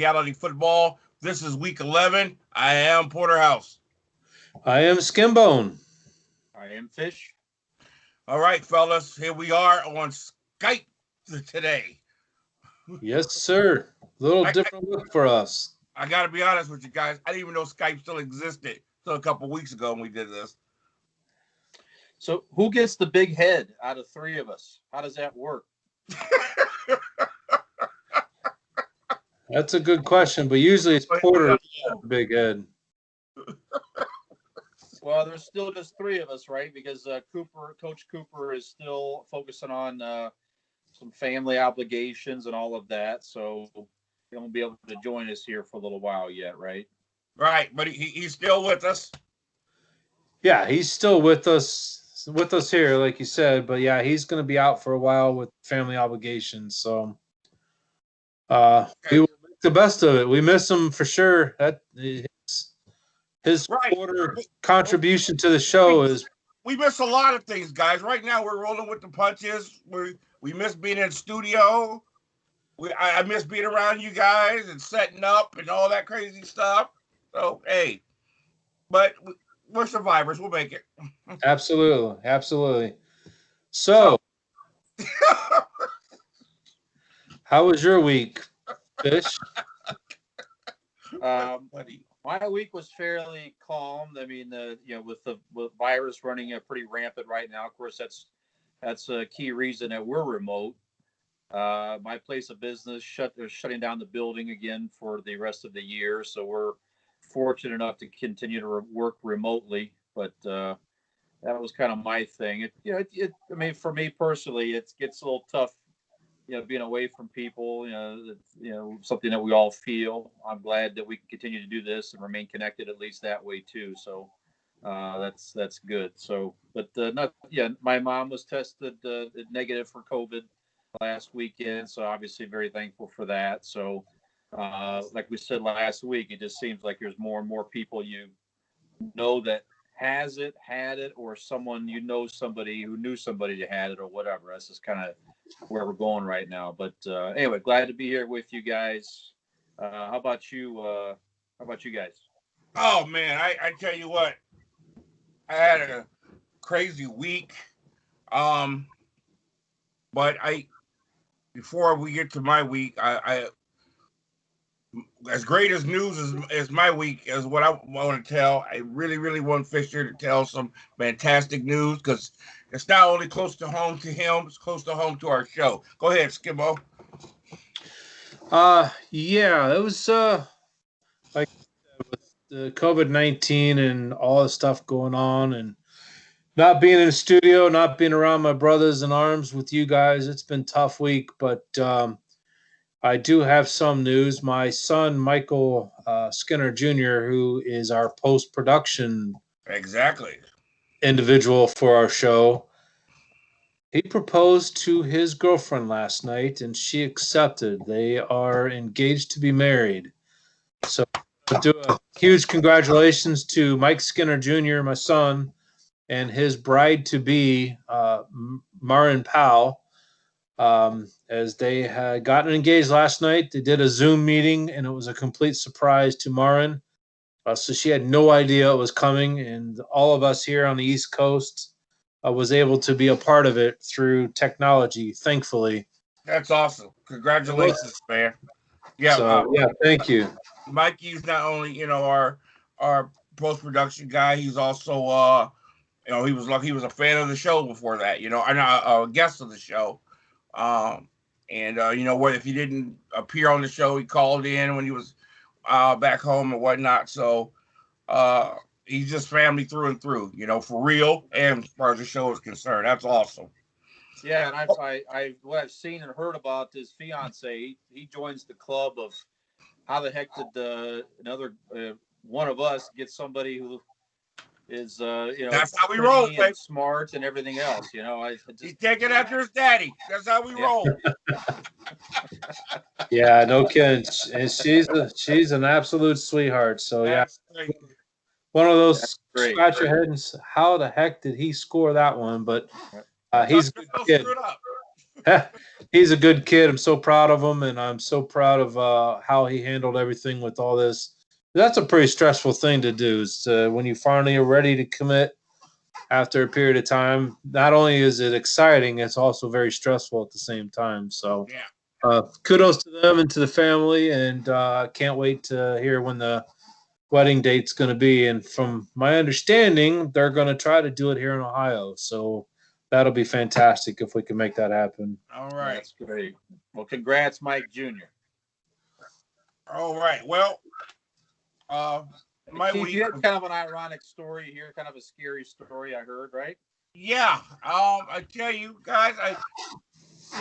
Reality Football. This is week 11. I am Porterhouse. I am Skimbone. I am Fish. All right, fellas, here we are on Skype today. Yes, sir. Little different look for us. I got to be honest with you guys. I didn't even know Skype still existed until a couple weeks ago when we did this. So who gets the big head out of three of us? How does that work? That's a good question, but usually it's Porter with the big head. Well, there's still just three of us, right? Because Coach Cooper is still focusing on some family obligations and all of that, so he won't be able to join us here for a little while yet, right? Right, but he's still with us. Yeah, he's still with us here, like you said. But yeah, he's going to be out for a while with family obligations. So we will make the best of it. We miss him for sure. That his right. quarter contribution to the show is. We miss a lot of things, guys. Right now, we're rolling with the punches. We miss being in studio. I miss being around you guys and setting up and all that crazy stuff. So, hey, but we're survivors. We'll make it. Absolutely. So how was your week, Fish? My week was fairly calm. I mean, with the virus running pretty rampant right now, of course, that's a key reason that we're remote. My place of business shutting down the building again for the rest of the year, so we're fortunate enough to continue to work remotely. But that was kind of my thing. I mean, for me personally, it gets a little tough, being away from people. Something that we all feel. I'm glad that we can continue to do this and remain connected at least that way too. So that's good. So, but my mom was tested negative for COVID last weekend, so obviously very thankful for that. So like we said last week, it just seems like there's more and more people that had it, or someone somebody who knew somebody that had it, or whatever. That's just kind of where we're going right now. But anyway, glad to be here with you guys. How about you? How about you guys? Oh man, I tell you what, I had a crazy week. But before we get to my week, I as great as news as my week is what I want to tell. I really want Fisher to tell some fantastic news, because it's not only close to home to him, it's close to home to our show. Go ahead, Skimbo. Yeah, it was like with the COVID-19 and all the stuff going on, and not being in the studio, not being around my brothers in arms with you guys. It's been a tough week, but I do have some news. My son, Michael Skinner Jr., who is our post-production individual for our show, he proposed to his girlfriend last night, and she accepted. They are engaged to be married. So I'll do a huge congratulations to Mike Skinner Jr., my son, and his bride-to-be, Marin Powell. As they had gotten engaged last night. They did a Zoom meeting, and it was a complete surprise to Marin. So she had no idea it was coming, and all of us here on the East Coast was able to be a part of it through technology, thankfully. That's awesome. Congratulations, man. Yeah, thank you. Mikey's not only, our post-production guy, he's also he was a fan of the show before that, and a guest of the show. If he didn't appear on the show, he called in when he was back home and whatnot. So he's just family through and through, for real. And as far as the show is concerned, that's awesome. Yeah, and what I've seen and heard about his fiance, he joins the club of how the heck did another one of us get somebody who is that's how we roll, and smart and everything else. He's taking after his daddy. That's how we roll. Yeah, no kidding. And she's an absolute sweetheart. So one of those scratch your head and how the heck did he score that one? But he's a good kid. He's a good kid. I'm so proud of him, and I'm so proud of how he handled everything with all this. That's a pretty stressful thing to do. Is when you finally are ready to commit after a period of time. Not only is it exciting, it's also very stressful at the same time. So, Yeah. kudos to them and to the family, and can't wait to hear when the wedding date's going to be. And from my understanding, they're going to try to do it here in Ohio. So that'll be fantastic if we can make that happen. All right. That's great. Well, congrats, Mike Jr. All right. Well, my Keith, week. you had kind of an ironic story here, kind of a scary story I heard, right? Yeah. I tell you guys,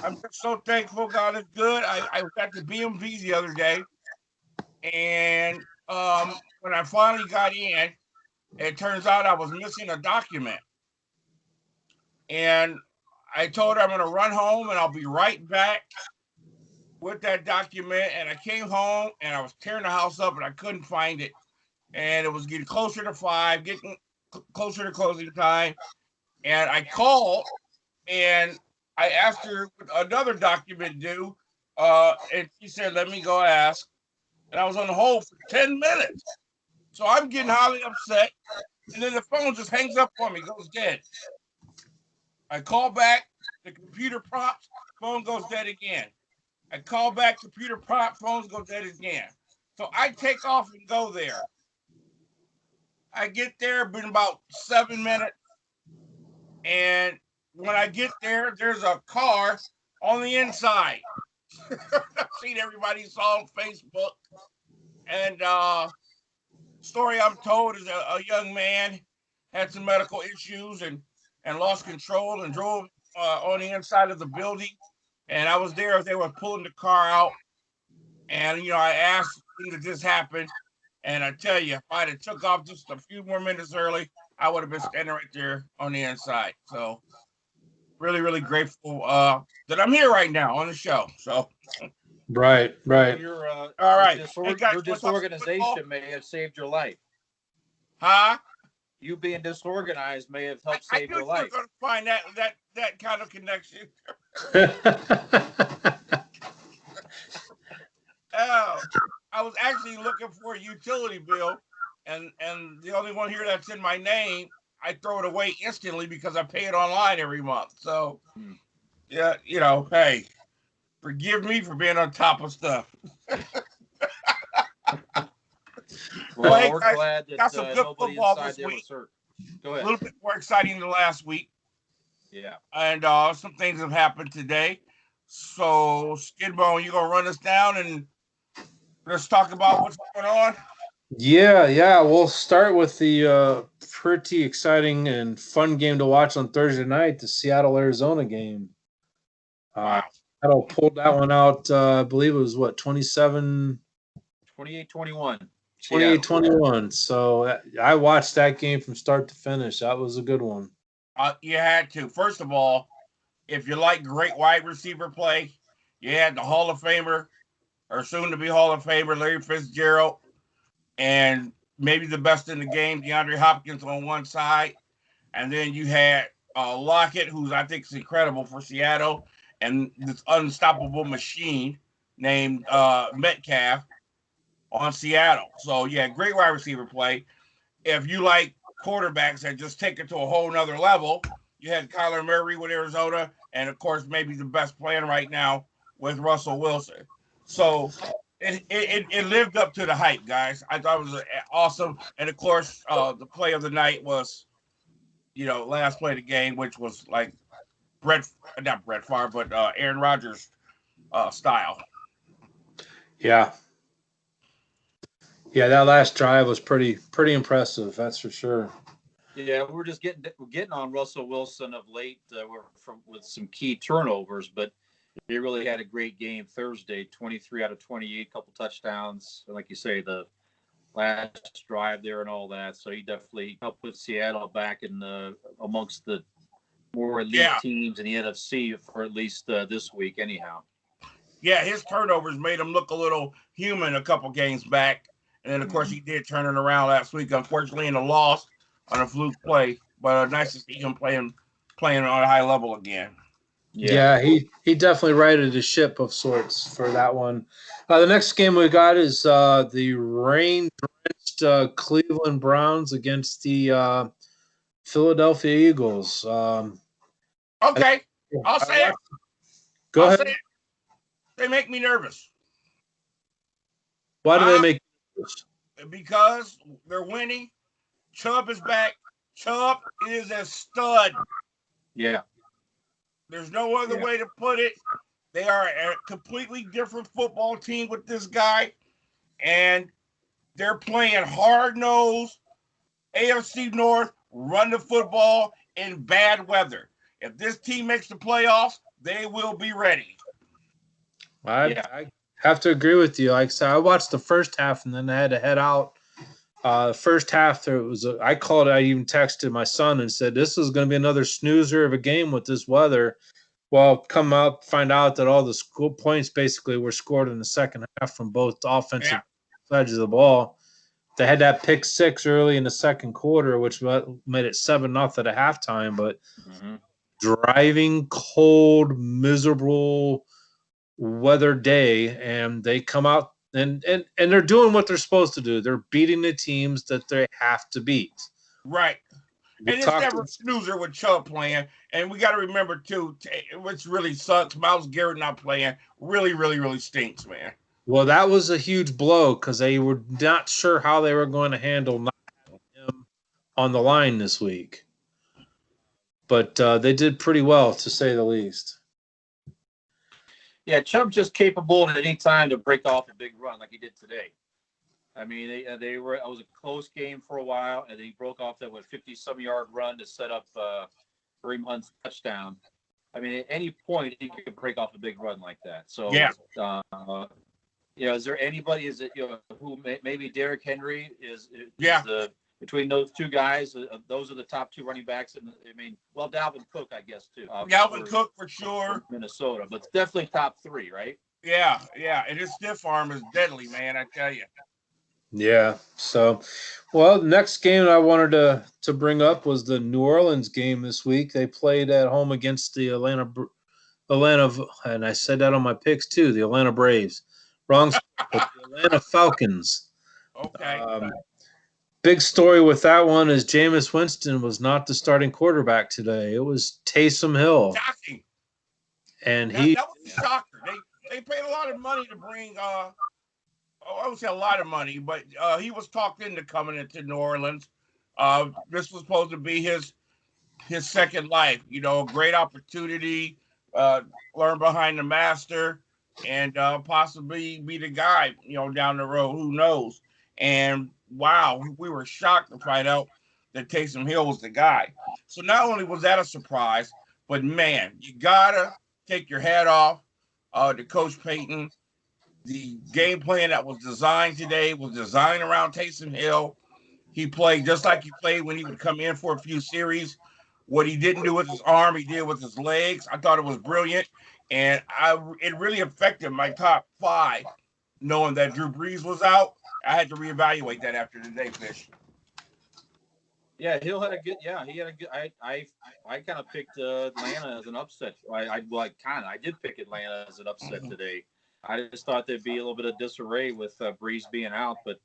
I'm just so thankful God is good. I was at the BMV the other day, and when I finally got in, it turns out I was missing a document. And I told her I'm going to run home and I'll be right back with that document. And I came home and I was tearing the house up and I couldn't find it. And it was getting closer to 5, getting closer to closing time. And I called and I asked her another document due. And she said, let me go ask. And I was on the hold for 10 minutes. So I'm getting highly upset. And then the phone just hangs up on me, goes dead. I call back, the computer prompts, phone goes dead again. I call back, computer prompt, phones go dead again. So I take off and go there. I get there, been about 7 minutes. And when I get there, there's a car on the inside. I've seen everybody saw on Facebook. And story I'm told is a young man had some medical issues and lost control and drove on the inside of the building. And I was there as they were pulling the car out. And, I asked when did this happen? And I tell you, if I'd have took off just a few more minutes early, I would have been standing right there on the inside. So really, really grateful that I'm here right now on the show. So Right. all right. Hey guys, your disorganization may have saved your life. Huh? You being disorganized may have helped save your life. I knew you were going to find that kind of connection. Oh, I was actually looking for a utility bill, and the only one here that's in my name, I throw it away instantly because I pay it online every month. So, yeah, hey, forgive me for being on top of stuff. Well, hey, we're guys, glad that got some good nobody football inside this there week. was hurt. Go ahead. A little bit more exciting than last week. Yeah. And some things have happened today. So, Skidbone, you gonna run us down and let's talk about what's going on? Yeah. We'll start with the pretty exciting and fun game to watch on Thursday night, the Seattle-Arizona game. Wow. Seattle pulled that one out, I believe it was, 28-21? 28-21. 28-21. So I watched that game from start to finish. That was a good one. You had to. First of all, if you like great wide receiver play, you had the Hall of Famer, or soon to be Hall of Famer, Larry Fitzgerald, and maybe the best in the game, DeAndre Hopkins on one side. And then you had Lockett, who's I think is incredible for Seattle, and this unstoppable machine named Metcalf on Seattle. So, yeah, great wide receiver play. If you like quarterbacks that just take it to a whole nother level, you had Kyler Murray with Arizona, and of course, maybe the best playing right now with Russell Wilson. So it lived up to the hype, guys. I thought it was awesome. And of course, the play of the night was, last play of the game, which was like not Brett Favre, but Aaron Rodgers style. Yeah, that last drive was pretty impressive. That's for sure. Yeah, we're getting on Russell Wilson of late. With some key turnovers, but he really had a great game Thursday. 23 out of 28, couple touchdowns. Like you say, the last drive there and all that. So he definitely helped put Seattle back in amongst the more elite teams in the NFC for at least this week, anyhow. Yeah, his turnovers made him look a little human a couple games back. And then, of course, he did turn it around last week, unfortunately, in a loss on a fluke play. But nice to see him playing on a high level again. Yeah, he definitely righted a ship of sorts for that one. The next game we got is the rain-drenched Cleveland Browns against the Philadelphia Eagles. Okay, I'll I say it. watched, go I'll ahead. say it. They make me nervous. Why do they make this? Because they're winning. Chubb is back. Chubb is a stud. Yeah. There's no other Yeah. way to put it. They are a completely different football team with this guy, and they're playing hard-nosed AFC North, run the football in bad weather. If this team makes the playoffs, they will be ready. I have to agree with you. Like I said, I watched the first half and then I had to head out. The first half, there was I called. I even texted my son and said, "This is going to be another snoozer of a game with this weather." Well, come out, find out that all the school points basically were scored in the second half from both offensive sides of the ball. They had that pick six early in the second quarter, which made it 7-0 at halftime. But driving, cold, miserable weather day, and they come out and they're doing what they're supposed to do. They're beating the teams that they have to beat. Right. And it's never a snoozer with Chubb playing. And we got to remember, too, which really sucks, Myles Garrett not playing really, really, really stinks, man. Well, that was a huge blow because they were not sure how they were going to handle not having him on the line this week. But they did pretty well, to say the least. Yeah, Chubb's just capable at any time to break off a big run like he did today. I mean, they were. It was a close game for a while, and he broke off that 50-some-yard run to set up Kareem Hunt's touchdown. I mean, at any point he could break off a big run like that. So, is there anybody? Is it who maybe Derrick Henry is between those two guys? Those are the top two running backs. Dalvin Cook, I guess too. Dalvin Cook for sure. Minnesota, but it's definitely top three, right? Yeah, and his stiff arm is deadly, man. I tell you. Yeah. So, well, the next game I wanted to bring up was the New Orleans game this week. They played at home against the Atlanta, and I said that on my picks too. The Atlanta Braves, wrong, the Atlanta Falcons. Okay. Big story with that one is Jameis Winston was not the starting quarterback today. It was Taysom Hill. Shocking. And that was a shocker. They paid a lot of money to bring. I would say a lot of money, but he was talked into coming into New Orleans. This was supposed to be his second life. Great opportunity, learn behind the master, and possibly be the guy, down the road. Who knows? And wow, we were shocked to find out that Taysom Hill was the guy. So not only was that a surprise, but man, you gotta take your hat off to Coach Payton. The game plan that was designed today was designed around Taysom Hill. He played just like he played when he would come in for a few series. What he didn't do with his arm, he did with his legs. I thought it was brilliant. And it really affected my top five, knowing that Drew Brees was out. I had to reevaluate that after today, Fish. Yeah, Hill had a good. Yeah, he had a good. I kind of picked Atlanta as an upset. I did pick Atlanta as an upset today. I just thought there'd be a little bit of disarray with Brees being out, but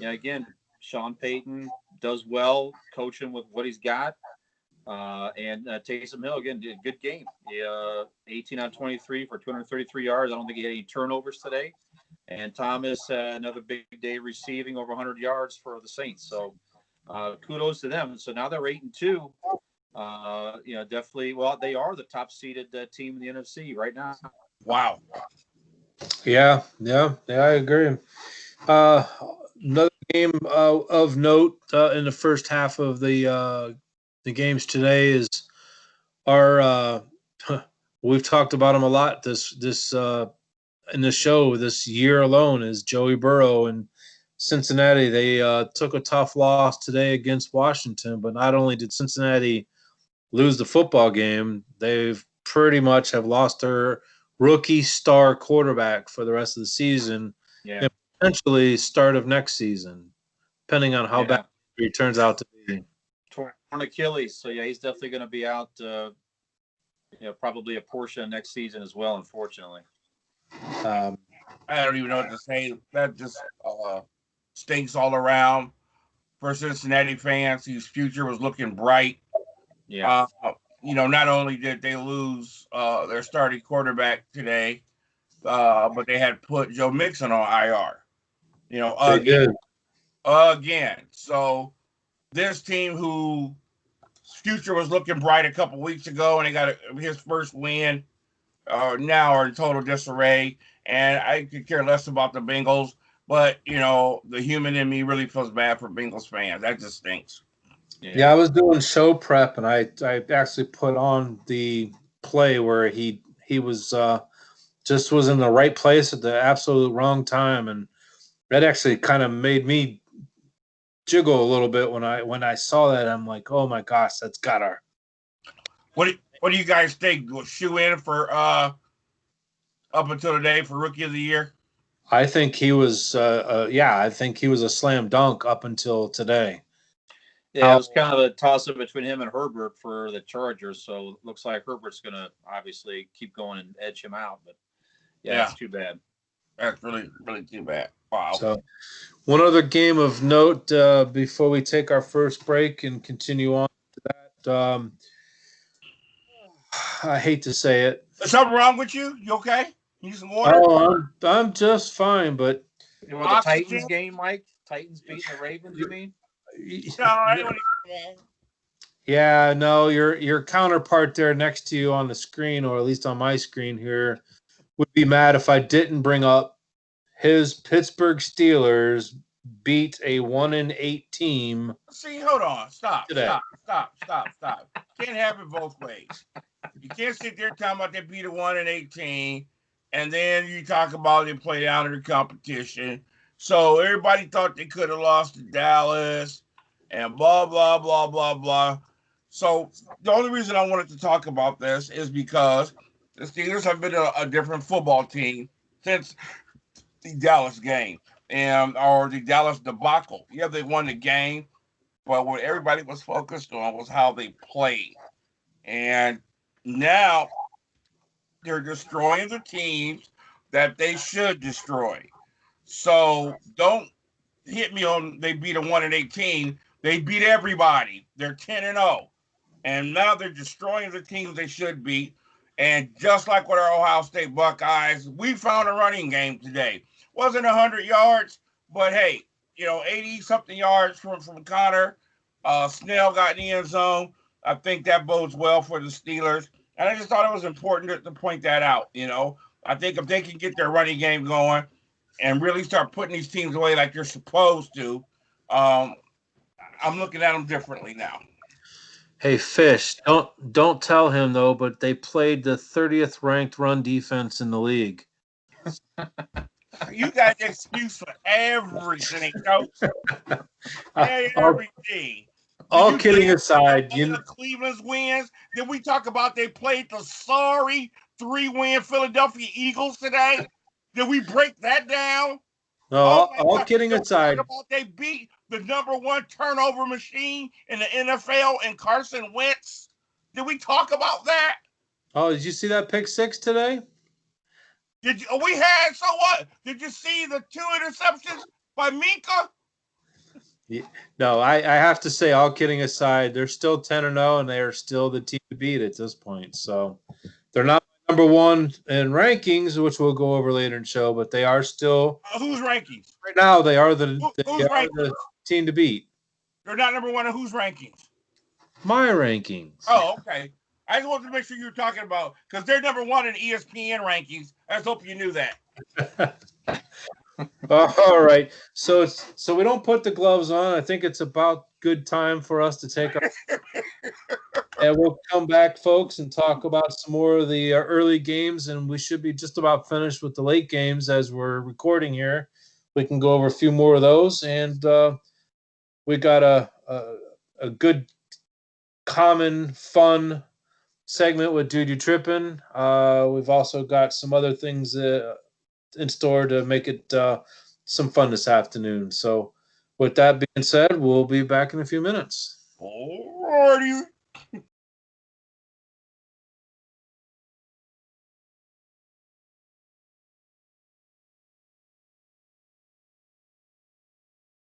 again, Sean Payton does well coaching with what he's got, and Taysom Hill again did a good game. 18 out of 23 for 233 yards. I don't think he had any turnovers today, and Thomas another big day receiving over 100 yards for the Saints. So kudos to them. So now they're 8-2. Definitely. Well, they are the top seeded team in the NFC right now. Wow. Yeah, I agree. Another game of note in the first half of the games today is our. We've talked about him a lot this in the show this year alone is Joey Burrow and Cincinnati. They took a tough loss today against Washington, but not only did Cincinnati lose the football game, they've pretty much have lost their rookie star quarterback for the rest of the season, and potentially start of next season, depending on how bad it turns out to be. Torn Achilles, so he's definitely going to be out probably a portion of next season as well, unfortunately. Um, I don't even know what to say. That just stinks all around for Cincinnati fans whose future was looking bright. Yeah. Not only did they lose their starting quarterback today, but they had put Joe Mixon on IR. they did. Again. So this team whose future was looking bright a couple weeks ago, and they got his first win, now are in total disarray. And I could care less about the Bengals, but the human in me really feels bad for Bengals fans. That just stinks. Yeah, I was doing show prep, and I actually put on the play where he was just was in the right place at the absolute wrong time, and that actually kind of made me jiggle a little bit when I saw that. I'm like, oh my gosh, that's gotta. What do you guys think? Will shoe in for up until today for Rookie of the Year? I think he was. I think he was a slam dunk up until today. Yeah, it was kind of a toss-up between him and Herbert for the Chargers. So it looks like Herbert's going to obviously keep going and edge him out. But yeah, it's too bad. That's really, really too bad. Wow. So, one other game of note before we take our first break and continue on to that. I hate to say it. Is something wrong with you? You okay? You need some water? Oh, I'm just fine, but the Titans game, Mike? Titans beating the Ravens, you mean? Yeah, no, your counterpart there next to you on the screen, or at least on my screen here, would be mad if I didn't bring up his Pittsburgh Steelers beat a 1-8 team. See, hold on. Stop. Can't have it both ways. You can't sit there talking about they beat a 1-18, and then you talk about they play down in the competition. So everybody thought they could have lost to Dallas and blah, blah, blah, blah, blah. So the only reason I wanted to talk about this is because the Steelers have been a different football team since the Dallas game or the Dallas debacle. Yeah, they won the game, but what everybody was focused on was how they played. And now they're destroying the teams that they should destroy. So don't hit me on they beat a 1-18. They beat everybody. They're 10-0. And now they're destroying the teams they should beat. And just like with our Ohio State Buckeyes, we found a running game today. Wasn't 100 yards, but hey, 80-something yards from Connor. Snell got in the end zone. I think that bodes well for the Steelers. And I just thought it was important to point that out. I think if they can get their running game going and really start putting these teams away like they're supposed to, I'm looking at them differently now. Hey, Fish, don't tell him though, but they played the 30th ranked run defense in the league. You got an excuse for everything, Coach. Everything. All kidding aside, Cleveland's wins. Did we talk about they played the sorry 3-win Philadelphia Eagles today? Did we break that down? No, all kidding aside. They beat the number one turnover machine in the NFL and Carson Wentz. Did we talk about that? Oh, did you see that pick six today? So what? Did you see the 2 interceptions by Minka? Yeah, no, I have to say, all kidding aside, they're still 10-0, and they are still the team to beat at this point. So they're not number one in rankings, which we'll go over later in the show, but they are still whose rankings? Right now, they are the team to beat. They're not number one in whose rankings? My rankings. Oh, okay. I just wanted to make sure you were talking about because they're number one in ESPN rankings. I just hope you knew that. All right. So we don't put the gloves on. I think it's about good time for us to take our and we'll come back, folks, and talk about some more of the early games, and we should be just about finished with the late games as we're recording here. We can go over a few more of those, and we got a good, common, fun segment with Dude You Trippin'. We've also got some other things in store to make it some fun this afternoon. So with that being said, we'll be back in a few minutes. Alrighty.